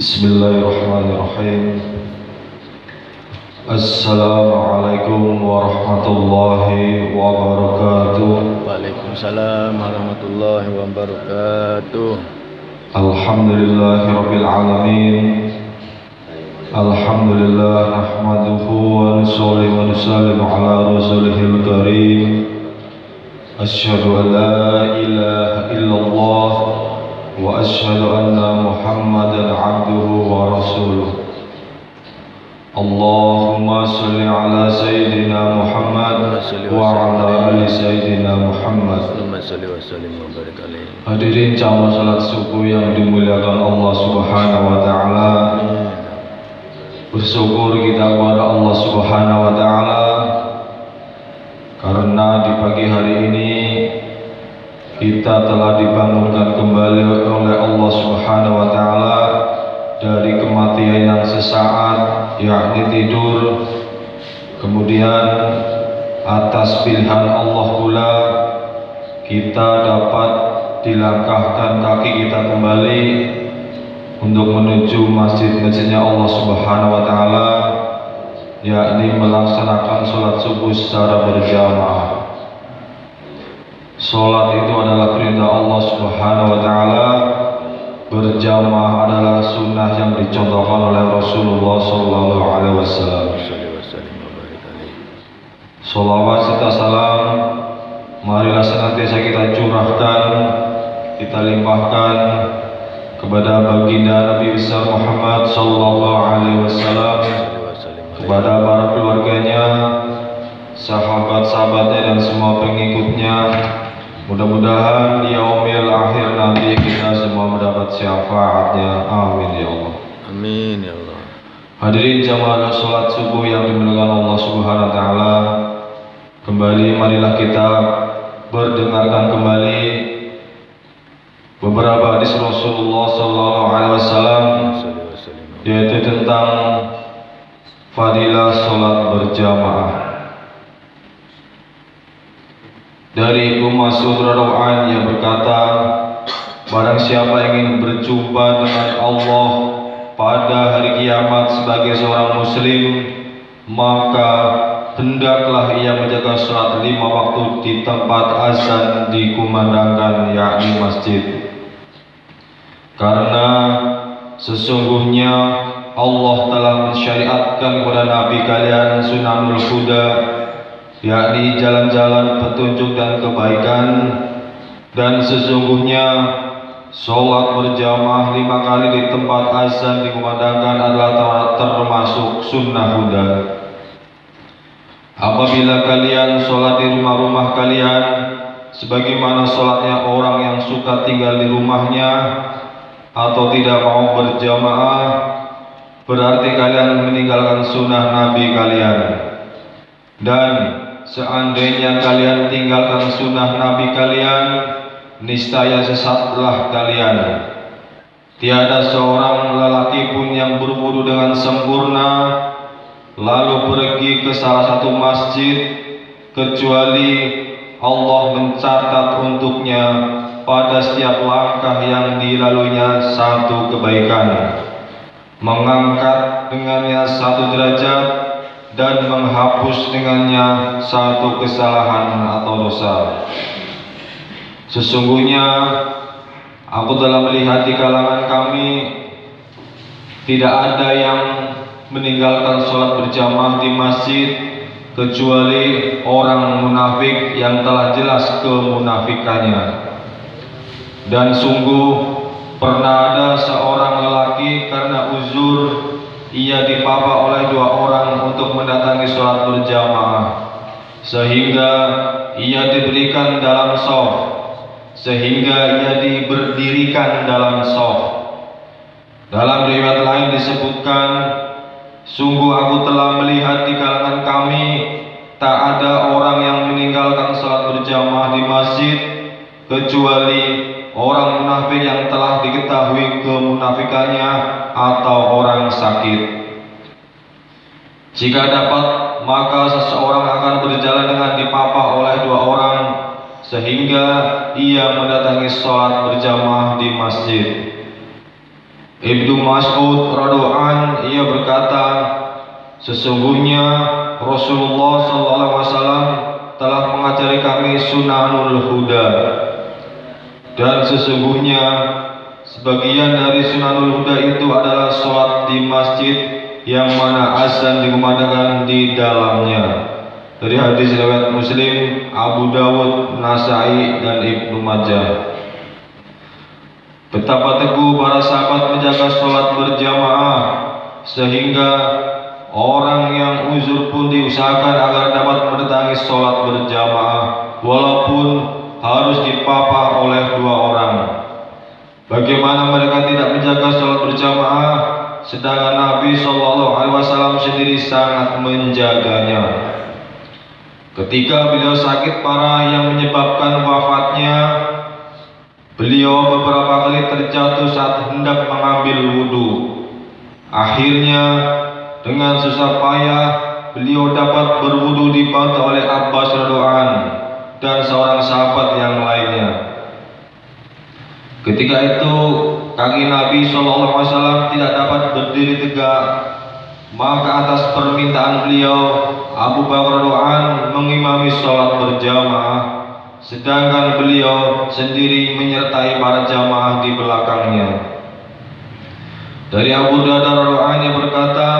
Bismillahirrahmanirrahim. Assalamualaikum warahmatullahi wabarakatuh. Waalaikumsalam warahmatullahi wabarakatuh. Alhamdulillahirabbil alamin. Alhamdulillah nahmaduhu wa nusalli wa nusallimu ala rasulihil karim. Asyhadu an la ilaha illallah wa asyhadu anna Muhammadan abduhu wa rasuluh. Allahumma salli ala sayyidina Muhammad wa ala ali sayyidina Muhammad. Allahumma salli wa sallim wa barik alaihi. Hadirin jamaah salat subuh yang dimuliakan Allah Subhanahu wa taala. Bersyukur kita kepada Allah Subhanahu wa taala karena di pagi hari ini kita telah dibangunkan kembali oleh Allah Subhanahu wa taala dari kematian yang sesaat, yakni tidur. Kemudian atas pilihan Allah pula kita dapat dilangkahkan kaki kita kembali untuk menuju masjid-masjidnya Allah Subhanahu wa taala, yakni melaksanakan sholat subuh secara berjamaah. Sholat itu adalah perintah Allah Subhanahu wa taala. Berjamaah adalah sunnah yang dicontohkan oleh Rasulullah sallallahu alaihi wasallam. Sholawat serta salam marilah senantiasa kita curahkan, kita limpahkan kepada baginda Nabi besar Muhammad sallallahu alaihi wasallam, kepada para keluarganya, sahabat-sahabatnya dan semua pengikutnya. Mudah-mudahan di yaumil akhir nanti kita semua mendapat syafaatnya. Amin ya Allah. Amin ya Allah. Hadirin jamaah salat subuh yang dimuliakan Allah Subhanahu wa taala, kembali marilah kita berdengarkan kembali beberapa hadis Rasulullah sallallahu alaihi wasallam, yaitu tentang fadilah salat berjamaah. Dari Ibnu Mas'ud radhiyallahu anhu yang berkata, barang siapa ingin berjumpa dengan Allah pada hari kiamat sebagai seorang muslim, maka hendaklah ia menjaga salat 5 waktu di tempat azan dikumandangkan, yakni masjid. Karena sesungguhnya Allah telah mensyariatkan kepada Nabi kalian sunanul huda, yakni jalan-jalan petunjuk dan kebaikan, dan sesungguhnya sholat berjamaah 5 kali di tempat azan dikumandangkan adalah termasuk sunnah huda. Apabila kalian sholat di rumah-rumah kalian sebagaimana sholatnya orang yang suka tinggal di rumahnya atau tidak mau berjamaah, berarti kalian meninggalkan sunnah Nabi kalian. Dan seandainya kalian tinggalkan sunnah Nabi kalian, niscaya sesatlah kalian. Tiada seorang lelaki pun yang berwudu dengan sempurna lalu pergi ke salah satu masjid kecuali Allah mencatat untuknya pada setiap langkah yang dilaluinya satu kebaikan, mengangkat dengannya satu derajat, dan menghapus dengannya satu kesalahan atau dosa. Sesungguhnya aku telah melihat di kalangan kami tidak ada yang meninggalkan sholat berjamaah di masjid kecuali orang munafik yang telah jelas kemunafikannya. Dan sungguh pernah ada seorang lelaki karena uzur ia dipapa oleh 2 orang untuk mendatangi sholat berjamaah, sehingga ia diberikan dalam shaf, sehingga ia diberdirikan dalam shaf. Dalam riwayat lain disebutkan, sungguh aku telah melihat di kalangan kami tak ada orang yang meninggalkan sholat berjamaah di masjid kecuali orang munafik yang telah diketahui kemunafikannya atau orang sakit. Jika dapat, maka seseorang akan berjalan dengan dipapah oleh 2 orang sehingga ia mendatangi sholat berjamaah di masjid. Ibnu Mas'ud radhiyallahu an ia berkata, sesungguhnya Rasulullah SAW telah mengajari kami sunanul huda, dan sesungguhnya sebagian dari sunanul huda itu adalah sholat di masjid yang mana azan dikumandangkan di dalamnya. Dari hadis riwayat Muslim, Abu Dawud, Nasai dan Ibnu Majah. Betapa teguh para sahabat menjaga sholat berjamaah sehingga orang yang uzur pun diusahakan agar dapat mendatangi sholat berjamaah walaupun harus dipapah oleh 2 orang. Bagaimana mereka tidak menjaga sholat berjamaah sedangkan Nabi SAW sendiri sangat menjaganya. Ketika beliau sakit parah yang menyebabkan wafatnya, beliau beberapa kali terjatuh saat hendak mengambil wudhu. Akhirnya dengan susah payah beliau dapat berwudhu dibantu oleh Abbas radhiyallahu anhu dan seorang sahabat yang lainnya. Ketika itu kaki Nabi SAW tidak dapat berdiri tegak, maka atas permintaan beliau Abu Bakar radhiyallahu anhu mengimami sholat berjamaah, sedangkan beliau sendiri menyertai para jamaah di belakangnya. Dari Abu Darda radhiyallahu anhu berkata,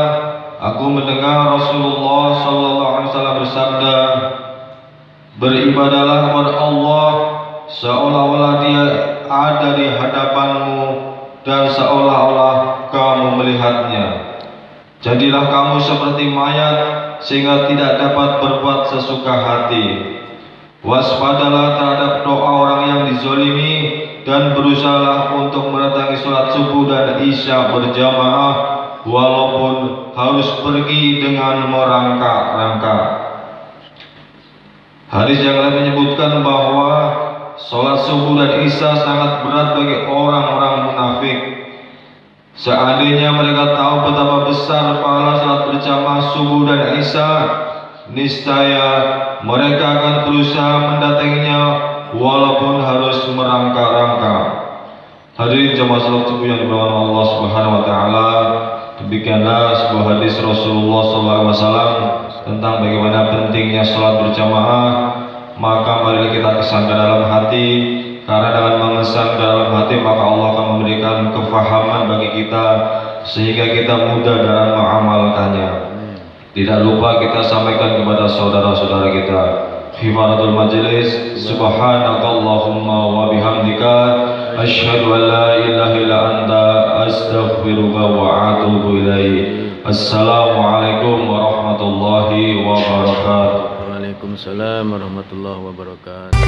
aku mendengar Rasulullah SAW bersabda, beribadahlah kepada Allah seolah-olah Dia ada di hadapanmu dan seolah-olah kamu melihatnya. Jadilah kamu seperti mayat sehingga tidak dapat berbuat sesuka hati. Waspadalah terhadap doa orang yang dizolimi dan berusahalah untuk mendatangi sholat subuh dan isya berjamaah walaupun harus pergi dengan merangkak-rangkak. Hadis yang lain menyebutkan bahwa sholat subuh dan isya sangat berat bagi orang-orang munafik. Seandainya mereka tahu betapa besar pahala sholat berjamaah subuh dan isya, niscaya mereka akan berusaha mendatanginya walaupun harus merangkak-rangkak. Hadirin jamaah salat subuh yang dimuliakan Allah Subhanahu wa taala, demikianlah sebuah hadis Rasulullah SAW tentang bagaimana pentingnya sholat berjamaah. Maka marilah kita kesankan dalam hati, karena dengan mengesan dalam hati maka Allah akan memberikan kefahaman bagi kita sehingga kita mudah dalam mengamalkannya. Tidak lupa kita sampaikan kepada saudara-saudara kita hifaratul majlis, subhanakallahumma wa bihamdika asyhadu an la ilaha illa anta astaghfiruka wa atubu ilaik. Assalamualaikum warahmatullahi wabarakatuh. Waalaikumsalam warahmatullahi wabarakatuh.